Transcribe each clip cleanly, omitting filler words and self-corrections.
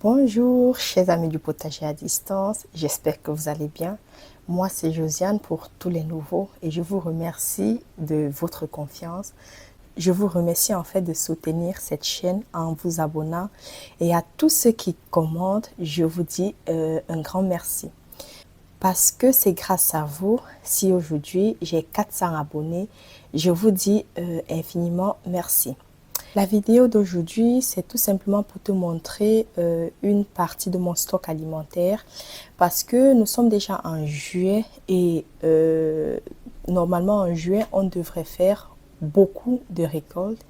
Bonjour, chers amis du potager à distance, j'espère que vous allez bien. Moi, c'est Josiane pour tous les nouveaux et je vous remercie de votre confiance. Je vous remercie en fait de soutenir cette chaîne en vous abonnant et à tous ceux qui commentent, je vous dis un grand merci. Parce que c'est grâce à vous si aujourd'hui j'ai 400 abonnés, je vous dis infiniment merci. La vidéo d'aujourd'hui, c'est tout simplement pour te montrer une partie de mon stock alimentaire parce que nous sommes déjà en juillet et normalement en juillet, on devrait faire beaucoup de récoltes.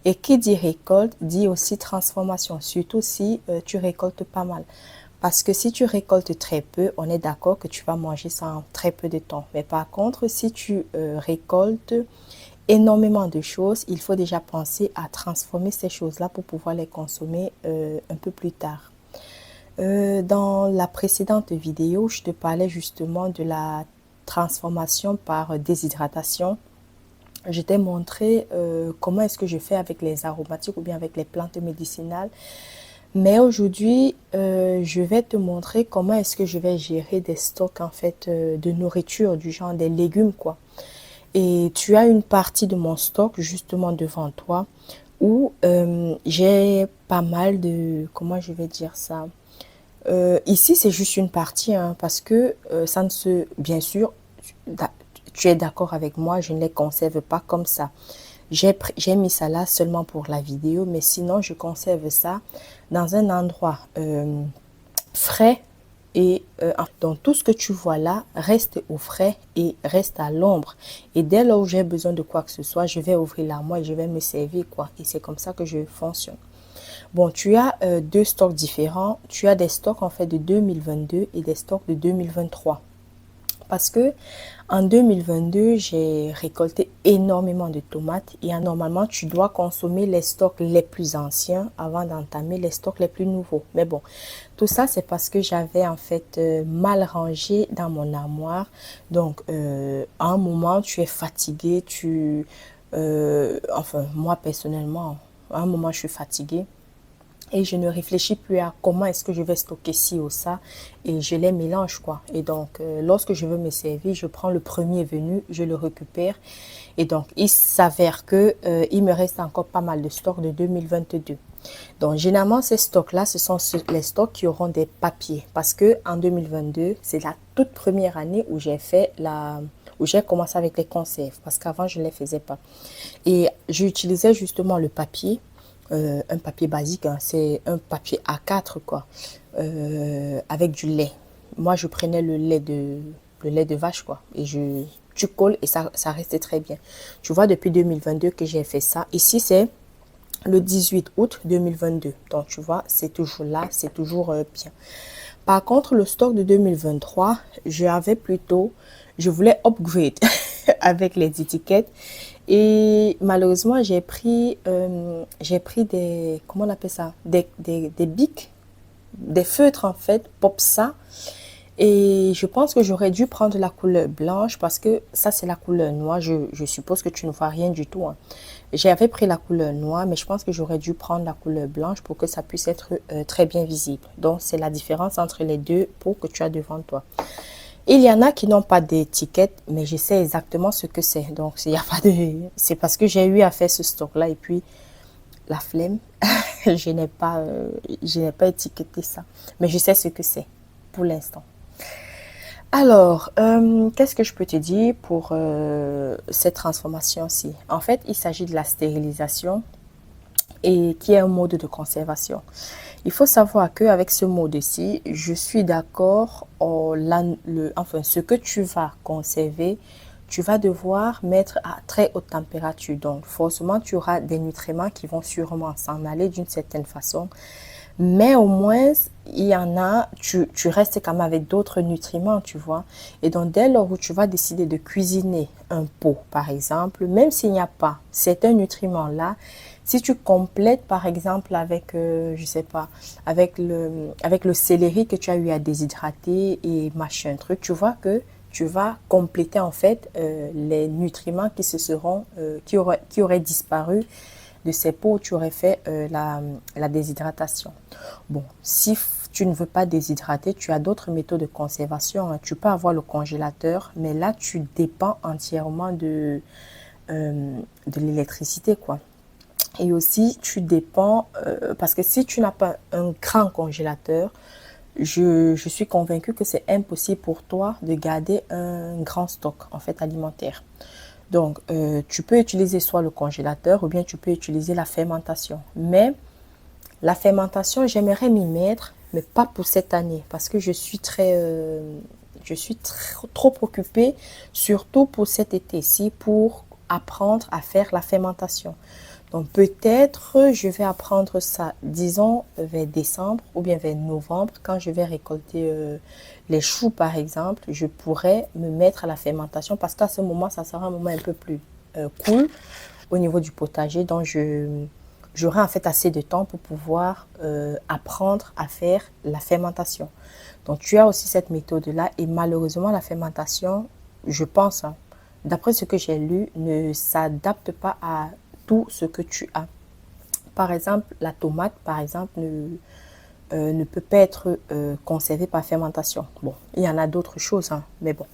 Et qui dit récolte, dit aussi transformation, surtout si tu récoltes pas mal. Parce que si tu récoltes très peu, on est d'accord que tu vas manger ça en très peu de temps. Mais par contre, si tu récoltes énormément de choses, il faut déjà penser à transformer ces choses-là pour pouvoir les consommer un peu plus tard. Dans la précédente vidéo, je te parlais justement de la transformation par déshydratation. Je t'ai montré comment est-ce que je fais avec les aromatiques ou bien avec les plantes médicinales. Mais aujourd'hui, je vais te montrer comment est-ce que je vais gérer des stocks en fait de nourriture, du genre des légumes quoi. Et tu as une partie de mon stock justement devant toi où j'ai pas mal de, comment je vais dire ça, ici c'est juste une partie hein, parce que ça ne se, bien sûr, tu es d'accord avec moi, je ne les conserve pas comme ça. J'ai mis ça là seulement pour la vidéo, mais sinon je conserve ça dans un endroit frais et donc tout ce que tu vois là reste au frais et reste à l'ombre. Et dès lors où j'ai besoin de quoi que ce soit, je vais ouvrir l'armoire et je vais me servir quoi. Et c'est comme ça que je fonctionne. Bon, tu as deux stocks différents. Tu as des stocks en fait de 2022 et des stocks de 2023. Parce que en 2022, j'ai récolté énormément de tomates et normalement, tu dois consommer les stocks les plus anciens avant d'entamer les stocks les plus nouveaux. Mais bon, tout ça, c'est parce que j'avais en fait mal rangé dans mon armoire. Donc, à un moment, tu es fatigué, enfin, moi personnellement, à un moment, je suis fatiguée. Et je ne réfléchis plus à comment est-ce que je vais stocker ci ou ça. Et je les mélange, quoi. Et donc, lorsque je veux me servir, je prends le premier venu, je le récupère. Et donc, il s'avère que il me reste encore pas mal de stocks de 2022. Donc, généralement, ces stocks-là, ce sont les stocks qui auront des papiers. Parce que en 2022, c'est la toute première année où où j'ai commencé avec les conserves. Parce qu'avant, je ne les faisais pas. Et j'utilisais justement le papier un papier basique, hein, c'est un papier A4 quoi, avec du lait. Moi, je prenais le lait de vache quoi, et tu colles et ça restait très bien. Tu vois, depuis 2022 que j'ai fait ça. Ici, c'est le 18 août 2022. Donc, tu vois, c'est toujours là, c'est toujours bien. Par contre, le stock de 2023, je voulais upgrade avec les étiquettes. Et malheureusement, j'ai pris des, comment on appelle ça, des bics, des feutres en fait, pop ça. Et je pense que j'aurais dû prendre la couleur blanche parce que ça, c'est la couleur noire. Je suppose que tu ne vois rien du tout, hein. J'avais pris la couleur noire, mais je pense que j'aurais dû prendre la couleur blanche pour que ça puisse être très bien visible. Donc, c'est la différence entre les deux pots que tu as devant toi. Il y en a qui n'ont pas d'étiquette, mais je sais exactement ce que c'est. Donc, il y a pas de, c'est parce que j'ai eu à faire ce stock-là et puis la flemme, je n'ai pas étiqueté ça. Mais je sais ce que c'est pour l'instant. Alors, qu'est-ce que je peux te dire pour cette transformation-ci? En fait, il s'agit de la stérilisation et qui est un mode de conservation. Il faut savoir qu'avec ce mode-ci, je suis d'accord, enfin, ce que tu vas conserver, tu vas devoir mettre à très haute température. Donc, forcément, tu auras des nutriments qui vont sûrement s'en aller d'une certaine façon. Mais au moins, il y en a, tu restes quand même avec d'autres nutriments, tu vois. Et donc, dès lors où tu vas décider de cuisiner un pot, par exemple, même s'il n'y a pas certains nutriments-là, si tu complètes, par exemple, avec, je sais pas, avec le céleri que tu as eu à déshydrater et machin truc, tu vois que tu vas compléter en fait les nutriments qui auraient disparu de ces pots où tu aurais fait la déshydratation. Bon, si tu ne veux pas déshydrater, tu as d'autres méthodes de conservation, hein. Tu peux avoir le congélateur, mais là, tu dépends entièrement de l'électricité, quoi. Et aussi, tu dépends, parce que si tu n'as pas un grand congélateur, je suis convaincue que c'est impossible pour toi de garder un grand stock, en fait, alimentaire. Donc, tu peux utiliser soit le congélateur ou bien tu peux utiliser la fermentation. Mais la fermentation, j'aimerais m'y mettre, mais pas pour cette année, parce que je suis trop occupée, surtout pour cet été-ci, pour apprendre à faire la fermentation. Donc peut-être je vais apprendre ça, disons, vers décembre ou bien vers novembre, quand je vais récolter les choux par exemple, je pourrais me mettre à la fermentation parce qu'à ce moment, ça sera un moment un peu plus cool au niveau du potager. Donc j'aurai en fait assez de temps pour pouvoir apprendre à faire la fermentation. Donc tu as aussi cette méthode-là et malheureusement la fermentation, je pense, hein, d'après ce que j'ai lu, ne s'adapte pas à tout ce que tu as. Par exemple, la tomate, par exemple, ne peut pas être conservée par fermentation. Bon, il y en a d'autres choses, hein, mais bon.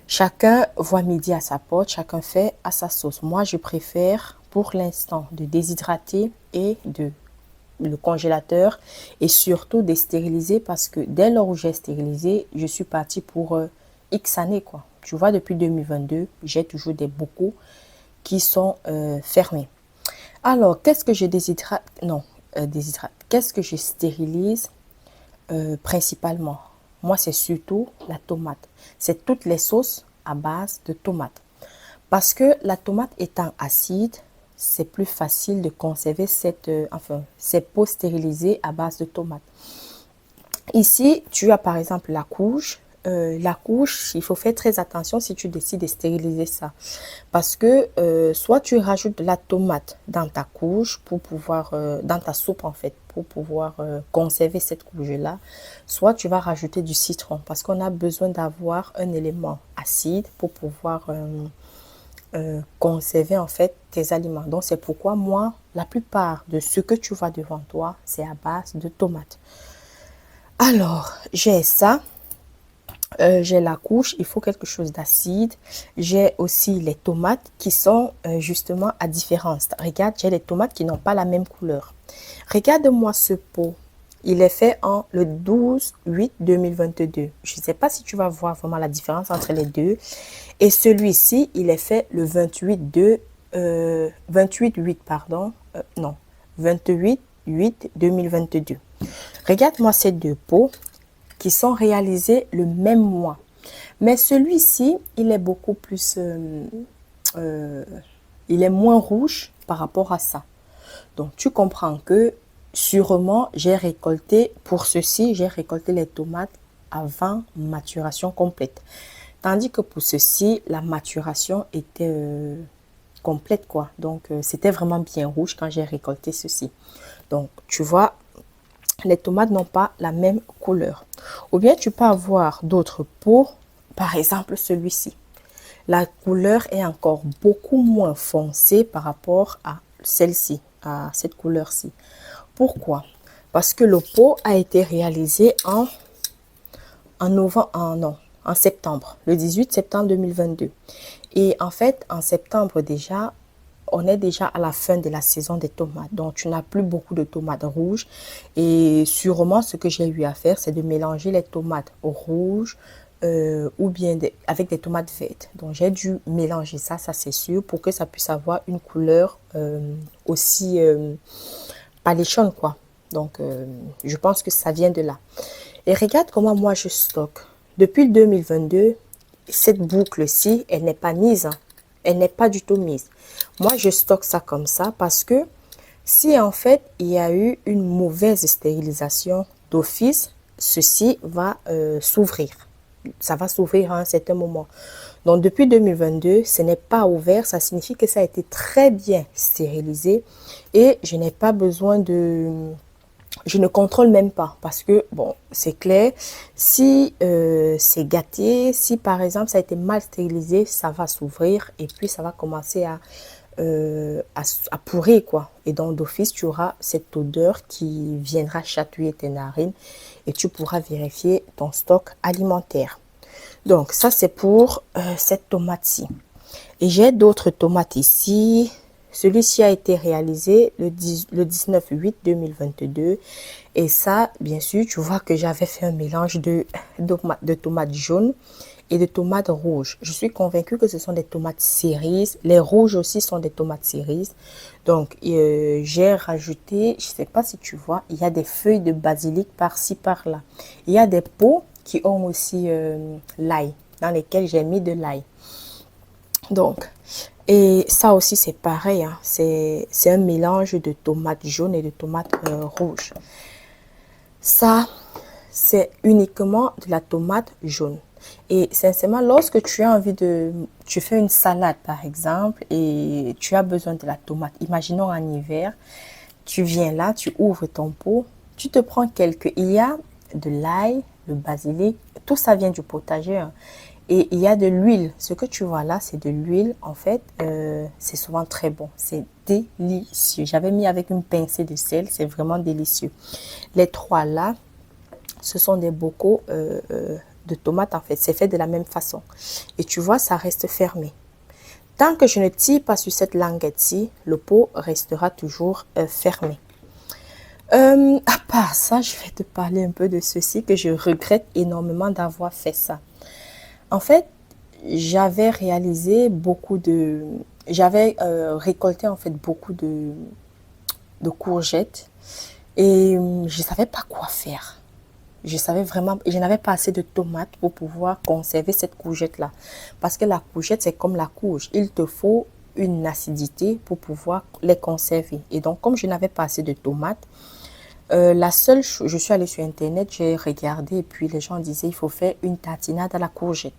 Chacun voit midi à sa porte, chacun fait à sa sauce. Moi, je préfère pour l'instant de déshydrater et de le congélateur et surtout de stériliser parce que dès lors où j'ai stérilisé, je suis partie pour X années, quoi. Tu vois, depuis 2022, j'ai toujours des bocaux qui sont fermés. Alors, qu'est-ce que je déshydrate? Non, déshydrate. Qu'est-ce que je stérilise principalement? Moi, c'est surtout la tomate. C'est toutes les sauces à base de tomate. Parce que la tomate étant acide, c'est plus facile de conserver ces pots stérilisés à base de tomate. Ici, tu as par exemple la couche. La couche, il faut faire très attention si tu décides de stériliser ça. Parce que soit tu rajoutes de la tomate dans ta couche pour pouvoir, dans ta soupe en fait, pour pouvoir conserver cette couche-là, soit tu vas rajouter du citron parce qu'on a besoin d'avoir un élément acide pour pouvoir conserver en fait tes aliments. Donc c'est pourquoi moi, la plupart de ce que tu vois devant toi, c'est à base de tomates. Alors, j'ai ça. J'ai la couche, il faut quelque chose d'acide. J'ai aussi les tomates qui sont justement à différence. Regarde, j'ai les tomates qui n'ont pas la même couleur. Regarde-moi ce pot. Il est fait en le 12/8/2022. Je ne sais pas si tu vas voir vraiment la différence entre les deux. Et celui-ci, il est fait le 28/8, pardon. Non, 28/8/2022. Regarde-moi ces deux pots qui sont réalisés le même mois. Mais celui-ci, il est beaucoup plus... il est moins rouge par rapport à ça. Donc, tu comprends que sûrement, j'ai récolté, pour ceci, j'ai récolté les tomates avant maturation complète. Tandis que pour ceci, la maturation était complète, quoi. Donc, c'était vraiment bien rouge quand j'ai récolté ceci. Donc, tu vois, les tomates n'ont pas la même couleur. Ou bien tu peux avoir d'autres pots, par exemple celui-ci. La couleur est encore beaucoup moins foncée par rapport à celle-ci, à cette couleur-ci. Pourquoi? Parce que le pot a été réalisé en septembre, le 18 septembre 2022. Et en fait, en septembre déjà, on est déjà à la fin de la saison des tomates. Donc, tu n'as plus beaucoup de tomates rouges. Et sûrement, ce que j'ai eu à faire, c'est de mélanger les tomates rouges ou bien avec des tomates vertes. Donc, j'ai dû mélanger ça c'est sûr, pour que ça puisse avoir une couleur aussi paléchonne, quoi. Donc, je pense que ça vient de là. Et regarde comment moi, je stocke. Depuis le 2022, cette boucle-ci, elle n'est pas mise, hein. Elle n'est pas du tout mise. Moi, je stocke ça comme ça parce que si en fait, il y a eu une mauvaise stérilisation d'office, ceci va s'ouvrir. Ça va s'ouvrir à un certain moment. Donc, depuis 2022, ce n'est pas ouvert. Ça signifie que ça a été très bien stérilisé et je n'ai pas besoin de... Je ne contrôle même pas parce que, bon, c'est clair, si c'est gâté, si par exemple ça a été mal stérilisé, ça va s'ouvrir et puis ça va commencer à à pourrir, quoi. Et donc, d'office, tu auras cette odeur qui viendra chatouiller tes narines et tu pourras vérifier ton stock alimentaire. Donc, ça, c'est pour cette tomate-ci. Et j'ai d'autres tomates ici. Celui-ci a été réalisé le 19/8/2022. Et ça, bien sûr, tu vois que j'avais fait un mélange de tomates jaunes et de tomates rouges. Je suis convaincue que ce sont des tomates cerises. Les rouges aussi sont des tomates cerises. Donc, j'ai rajouté, je ne sais pas si tu vois, il y a des feuilles de basilic par-ci, par-là. Il y a des pots qui ont aussi l'ail, dans lesquels j'ai mis de l'ail. Donc, et ça aussi, c'est pareil, hein. C'est un mélange de tomates jaunes et de tomates rouges. Ça, c'est uniquement de la tomate jaune. Et sincèrement, lorsque tu fais une salade par exemple et tu as besoin de la tomate, imaginons en hiver, tu viens là, tu ouvres ton pot, tu te prends il y a de l'ail, le basilic, tout ça vient du potager, hein. Et il y a de l'huile. Ce que tu vois là, c'est de l'huile. En fait, c'est souvent très bon. C'est délicieux. J'avais mis avec une pincée de sel. C'est vraiment délicieux. Les trois là, ce sont des bocaux de tomates en fait. C'est fait de la même façon. Et tu vois, ça reste fermé. Tant que je ne tire pas sur cette languette-ci, le pot restera toujours fermé. À part ça, je vais te parler un peu de ceci que je regrette énormément d'avoir fait ça. En fait, j'avais récolté en fait beaucoup de courgettes et je ne savais pas quoi faire. Je n'avais pas assez de tomates pour pouvoir conserver cette courgette-là. Parce que la courgette, c'est comme la courge. Il te faut une acidité pour pouvoir les conserver. Et donc, comme je n'avais pas assez de tomates, je suis allée sur Internet, j'ai regardé et puis les gens disaient il faut faire une tartinade à la courgette.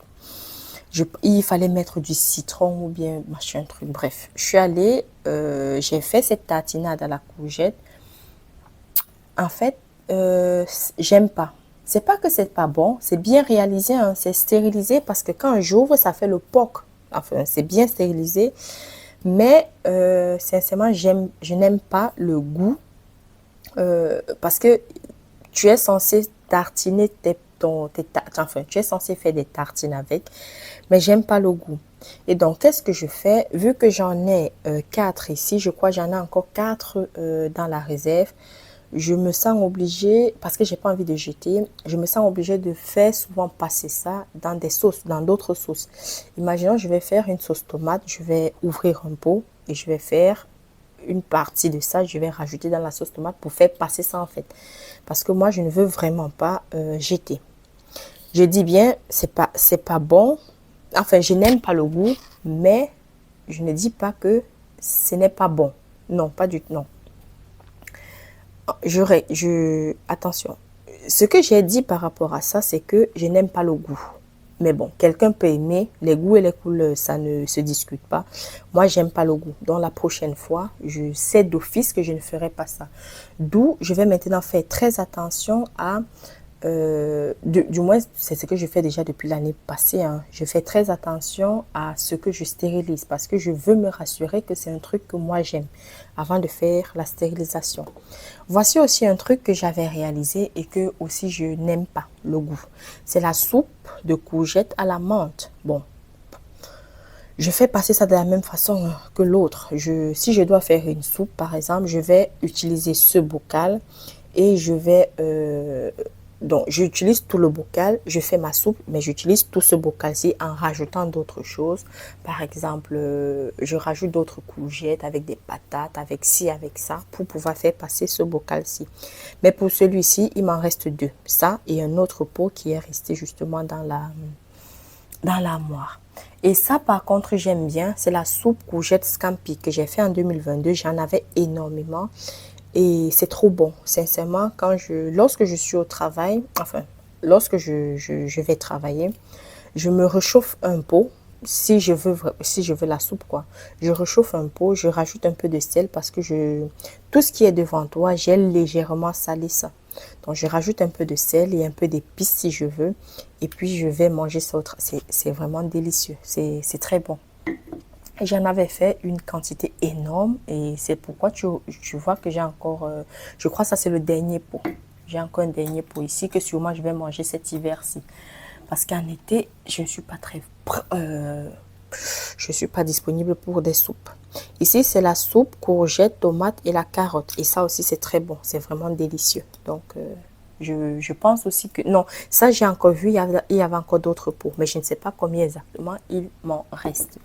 Il fallait mettre du citron ou bien machin truc. Bref, je suis allée, j'ai fait cette tartinade à la courgette. En fait, j'aime pas. C'est pas que c'est pas bon, c'est bien réalisé, hein, c'est stérilisé parce que quand j'ouvre, ça fait le poc. Enfin, c'est bien stérilisé, mais sincèrement, je n'aime pas le goût parce que tu es censé tartiner enfin, tu es censé faire des tartines avec, mais j'aime pas le goût. Et donc, qu'est-ce que je fais? Vu que j'en ai 4 ici, je crois que j'en ai encore 4 dans la réserve, je me sens obligée, parce que j'ai pas envie de jeter, je me sens obligée de faire souvent passer ça dans des sauces, dans d'autres sauces. Imaginons, je vais faire une sauce tomate, je vais ouvrir un pot et je vais faire une partie de ça, je vais rajouter dans la sauce tomate pour faire passer ça en fait. Parce que moi, je ne veux vraiment pas jeter. Je dis bien, c'est pas bon. Enfin, je n'aime pas le goût, mais je ne dis pas que ce n'est pas bon. Non, pas du tout, non. Attention. Ce que j'ai dit par rapport à ça, c'est que je n'aime pas le goût. Mais bon, quelqu'un peut aimer. Les goûts et les couleurs, ça ne se discute pas. Moi, j'aime pas le goût. Donc, la prochaine fois, je sais d'office que je ne ferai pas ça. D'où, je vais maintenant faire très attention à du moins, c'est ce que je fais déjà depuis l'année passée, hein. Je fais très attention à ce que je stérilise parce que je veux me rassurer que c'est un truc que moi j'aime avant de faire la stérilisation. Voici aussi un truc que j'avais réalisé et que aussi je n'aime pas le goût. C'est la soupe de courgettes à la menthe. Bon, je fais passer ça de la même façon que l'autre. Si je dois faire une soupe, par exemple, je vais utiliser ce bocal et je vais donc, j'utilise tout le bocal, je fais ma soupe, mais j'utilise tout ce bocal-ci en rajoutant d'autres choses. Par exemple, je rajoute d'autres courgettes avec des patates, avec ci, avec ça, pour pouvoir faire passer ce bocal-ci. Mais pour celui-ci, il m'en reste 2. Ça et un autre pot qui est resté justement dans l'armoire. Et ça, par contre, j'aime bien. C'est la soupe courgette scampi que j'ai fait en 2022. J'en avais énormément. Et c'est trop bon, sincèrement, lorsque je suis au travail, enfin, lorsque je vais travailler, je me réchauffe un pot, si je veux la soupe, quoi. Je réchauffe un pot, je rajoute un peu de sel parce que tout ce qui est devant toi, j'ai légèrement salé ça. Donc, je rajoute un peu de sel et un peu d'épices si je veux. Et puis, je vais manger ça. C'est vraiment délicieux. C'est très bon. Et j'en avais fait une quantité énorme et c'est pourquoi tu vois que j'ai encore, je crois que ça c'est le dernier pot. J'ai encore un dernier pot ici que sûrement je vais manger cet hiver-ci. Parce qu'en été, je suis pas disponible pour des soupes. Ici, c'est la soupe courgette, tomate et la carotte. Et ça aussi, c'est très bon. C'est vraiment délicieux. Donc, je pense aussi que... Non, ça, j'ai encore vu, il y avait encore d'autres pots. Mais je ne sais pas combien exactement il m'en reste.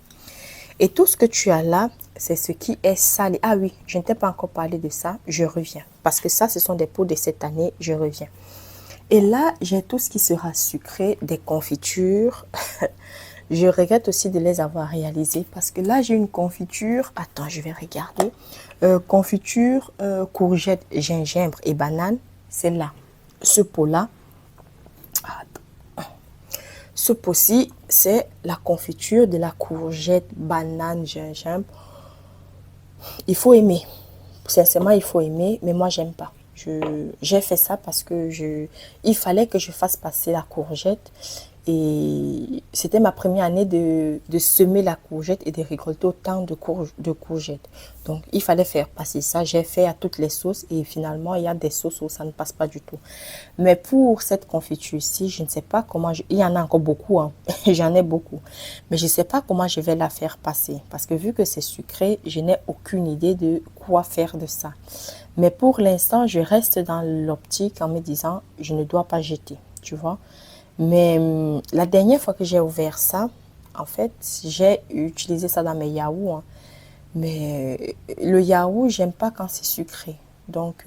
Et tout ce que tu as là, c'est ce qui est salé. Ah oui, je ne t'ai pas encore parlé de ça. Je reviens. Parce que ça, ce sont des pots de cette année. Je reviens. Et là, j'ai tout ce qui sera sucré, des confitures. Je regrette aussi de les avoir réalisées parce que là, j'ai une confiture. Attends, je vais regarder. Confiture, courgette, gingembre et banane. C'est là. Ce pot-là. Ce pot-ci, c'est la confiture de la courgette, banane, gingembre. Il faut aimer. Sincèrement, il faut aimer, mais moi, j'aime pas. J'ai fait ça parce que il fallait que je fasse passer la courgette. Et c'était ma première année de semer la courgette et de récolter autant de courgettes. Donc, il fallait faire passer ça. J'ai fait à toutes les sauces et finalement, il y a des sauces où ça ne passe pas du tout. Mais pour cette confiture-ci, je ne sais pas comment... Il y en a encore beaucoup, hein. J'en ai beaucoup. Mais je ne sais pas comment je vais la faire passer. Parce que vu que c'est sucré, je n'ai aucune idée de quoi faire de ça. Mais pour l'instant, je reste dans l'optique en me disant, je ne dois pas jeter, tu vois. Mais la dernière fois que j'ai ouvert ça, en fait, j'ai utilisé ça dans mes yaourts, hein. Mais le yaourt, j'aime pas quand c'est sucré. Donc,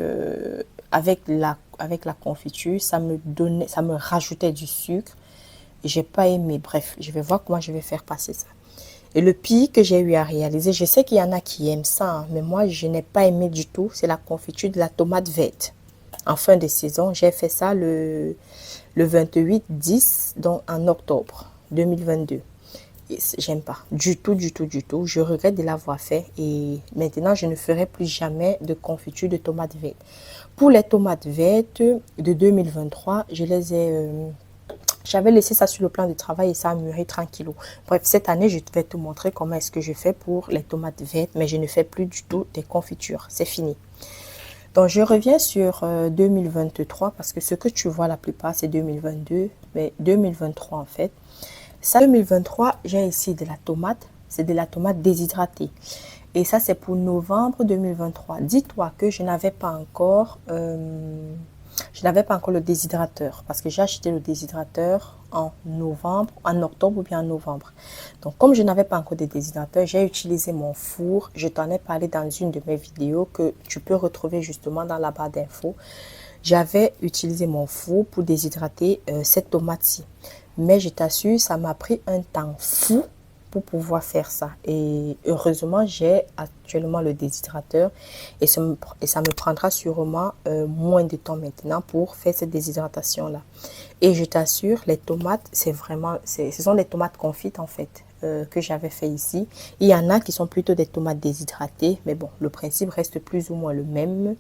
avec la confiture, ça me rajoutait du sucre. Et j'ai pas aimé. Bref, je vais voir comment je vais faire passer ça. Et le pire que j'ai eu à réaliser, je sais qu'il y en a qui aiment ça, hein, mais moi, je n'ai pas aimé du tout. C'est la confiture de la tomate verte. En fin de saison, j'ai fait ça le 28-10, donc en octobre 2022. J'aime pas du tout, du tout, du tout. Je regrette de l'avoir fait et maintenant, je ne ferai plus jamais de confiture de tomates vertes. Pour les tomates vertes de 2023, j'avais laissé ça sur le plan de travail et ça a mûri tranquillou. Bref, cette année, je vais te montrer comment est-ce que je fais pour les tomates vertes, mais je ne fais plus du tout des confitures. C'est fini. Donc, je reviens sur 2023 parce que ce que tu vois la plupart, c'est 2022, mais 2023 en fait. Ça, 2023, j'ai ici de la tomate. C'est de la tomate déshydratée. Et ça, c'est pour novembre 2023. Dis-toi que je n'avais pas encore le déshydrateur parce que j'ai acheté le déshydrateur en novembre, en octobre ou bien en novembre. Donc, comme je n'avais pas encore de déshydrateur, j'ai utilisé mon four. Je t'en ai parlé dans une de mes vidéos que tu peux retrouver justement dans la barre d'infos. J'avais utilisé mon four pour déshydrater cette tomate-ci. Mais je t'assure, ça m'a pris un temps fou pour pouvoir faire ça. Et heureusement, j'ai actuellement le déshydrateur et ça me prendra sûrement moins de temps maintenant pour faire cette déshydratation-là. Et je t'assure, les tomates, ce sont des tomates confites en fait que j'avais fait ici. Il y en a qui sont plutôt des tomates déshydratées, mais bon, le principe reste plus ou moins le même.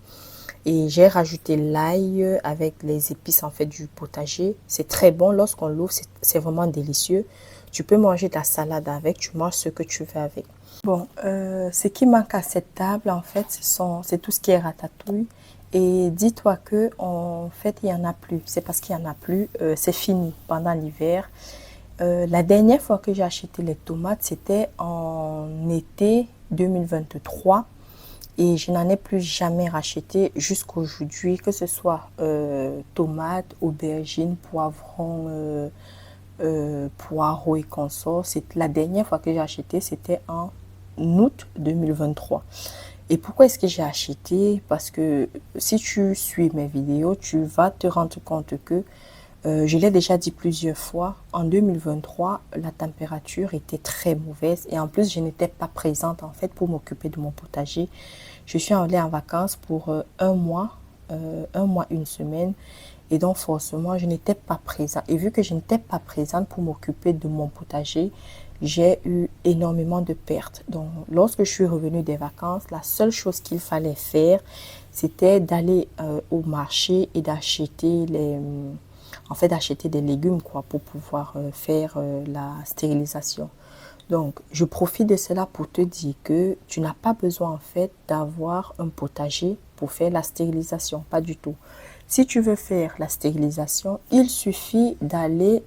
Et j'ai rajouté l'ail avec les épices en fait du potager. C'est très bon lorsqu'on l'ouvre, c'est vraiment délicieux. Tu peux manger ta salade avec, tu manges ce que tu veux avec. Bon, ce qui manque à cette table en fait, c'est tout ce qui est ratatouille. Et dis-toi que en fait, il n'y en a plus. C'est parce qu'il n'y en a plus, c'est fini pendant l'hiver. La dernière fois que j'ai acheté les tomates, c'était en été 2023. Et je n'en ai plus jamais racheté jusqu'aujourd'hui, que ce soit tomates, aubergines, poivrons, poireaux et consorts. La dernière fois que j'ai acheté, c'était en août 2023. Et pourquoi est-ce que j'ai acheté? Parce que si tu suis mes vidéos, tu vas te rendre compte que, je l'ai déjà dit plusieurs fois, en 2023, la température était très mauvaise et en plus, je n'étais pas présente en fait pour m'occuper de mon potager. Je suis allée en vacances pour un mois, une semaine. Et donc, forcément, je n'étais pas présente. Et vu que je n'étais pas présente pour m'occuper de mon potager, j'ai eu énormément de pertes. Donc, lorsque je suis revenue des vacances, la seule chose qu'il fallait faire, c'était d'aller au marché et d'acheter d'acheter des légumes quoi, pour pouvoir faire la stérilisation. Donc, je profite de cela pour te dire que tu n'as pas besoin en fait d'avoir un potager pour faire la stérilisation, pas du tout. Si tu veux faire la stérilisation, il suffit d'aller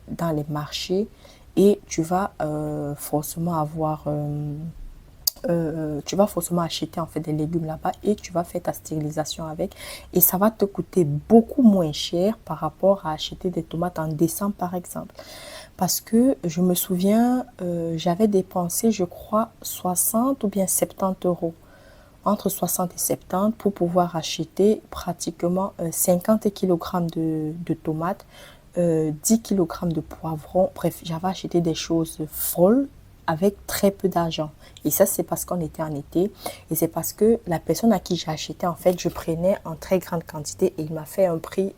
dans les marchés et tu vas forcément acheter en fait des légumes là-bas et tu vas faire ta stérilisation avec et ça va te coûter beaucoup moins cher par rapport à acheter des tomates en décembre par exemple. Parce que je me souviens, j'avais dépensé, je crois, 60 ou bien 70 euros, entre 60 et 70 pour pouvoir acheter pratiquement 50 kg de tomates, 10 kg de poivrons. Bref, j'avais acheté des choses folles avec très peu d'argent. Et ça, c'est parce qu'on était en été. Et c'est parce que la personne à qui j'ai acheté, en fait, je prenais en très grande quantité et il m'a fait un prix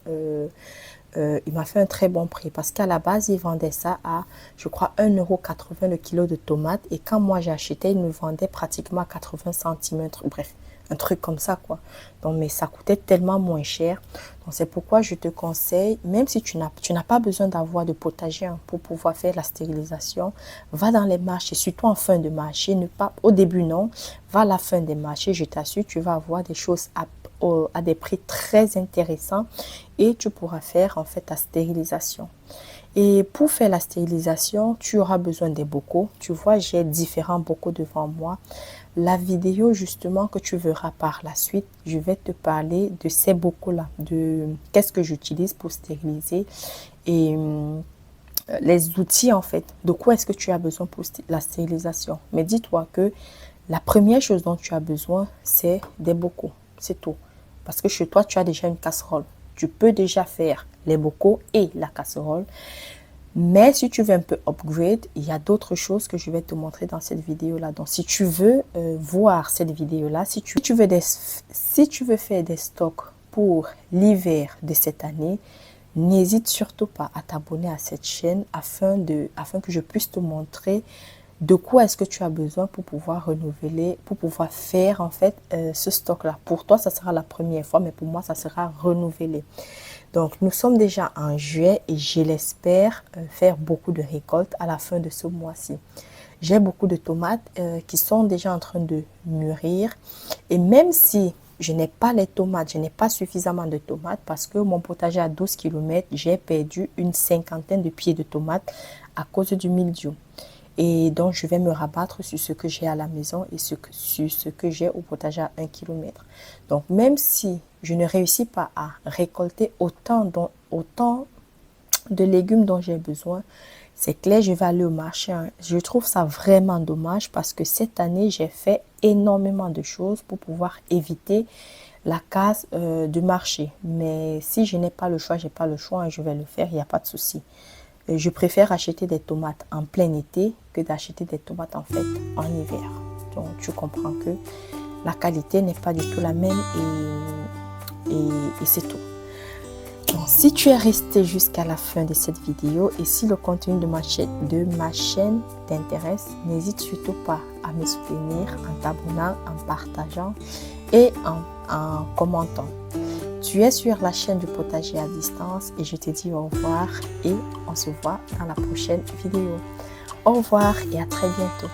il m'a fait un très bon prix parce qu'à la base, il vendait ça à, je crois, 1,80 € le kilo de tomates. Et quand moi j'ai acheté, il me vendait pratiquement à 80 centimes. Bref, un truc comme ça, quoi. Donc, mais ça coûtait tellement moins cher. Donc, c'est pourquoi je te conseille, même si tu n'as pas besoin d'avoir de potager pour pouvoir faire la stérilisation, va dans les marchés, surtout en fin de marché. Ne pas, au début, non. Va à la fin des marchés, je t'assure, tu vas avoir des choses à des prix très intéressants et tu pourras faire en fait ta stérilisation. Et pour faire la stérilisation, tu auras besoin des bocaux. Tu vois, j'ai différents bocaux devant moi. La vidéo justement que tu verras par la suite, je vais te parler de ces bocaux-là, de qu'est-ce que j'utilise pour stériliser et les outils en fait, de quoi est-ce que tu as besoin pour la stérilisation. Mais dis-toi que la première chose dont tu as besoin, c'est des bocaux, c'est tout. Parce que chez toi, tu as déjà une casserole. Tu peux déjà faire les bocaux et la casserole. Mais si tu veux un peu upgrade, il y a d'autres choses que je vais te montrer dans cette vidéo-là. Donc, si tu veux voir cette vidéo-là, si tu veux faire des stocks pour l'hiver de cette année, n'hésite surtout pas à t'abonner à cette chaîne afin que je puisse te montrer de quoi est-ce que tu as besoin pour pouvoir renouveler, pour pouvoir faire en fait ce stock-là. Pour toi, ça sera la première fois, mais pour moi, ça sera renouvelé. Donc, nous sommes déjà en juillet et je l'espère faire beaucoup de récoltes à la fin de ce mois-ci. J'ai beaucoup de tomates qui sont déjà en train de mûrir. Et même si je n'ai pas les tomates, je n'ai pas suffisamment de tomates parce que mon potager à 12 km, j'ai perdu une cinquantaine de pieds de tomates à cause du mildiou. Et donc, je vais me rabattre sur ce que j'ai à la maison et sur ce que j'ai au potager à 1 km. Donc, même si je ne réussis pas à récolter autant de légumes dont j'ai besoin, c'est clair, je vais aller au marché. Je trouve ça vraiment dommage parce que cette année, j'ai fait énormément de choses pour pouvoir éviter la casse du marché. Mais si je n'ai pas le choix, je vais le faire, il n'y a pas de souci. Je préfère acheter des tomates en plein été que d'acheter des tomates en fait en hiver. Donc tu comprends que la qualité n'est pas du tout la même et c'est tout. Donc si tu es resté jusqu'à la fin de cette vidéo et si le contenu de ma chaîne t'intéresse, n'hésite surtout pas à me soutenir en t'abonnant, en partageant et en commentant. Tu es sur la chaîne du potager à distance et je te dis au revoir et on se voit dans la prochaine vidéo. Au revoir et à très bientôt.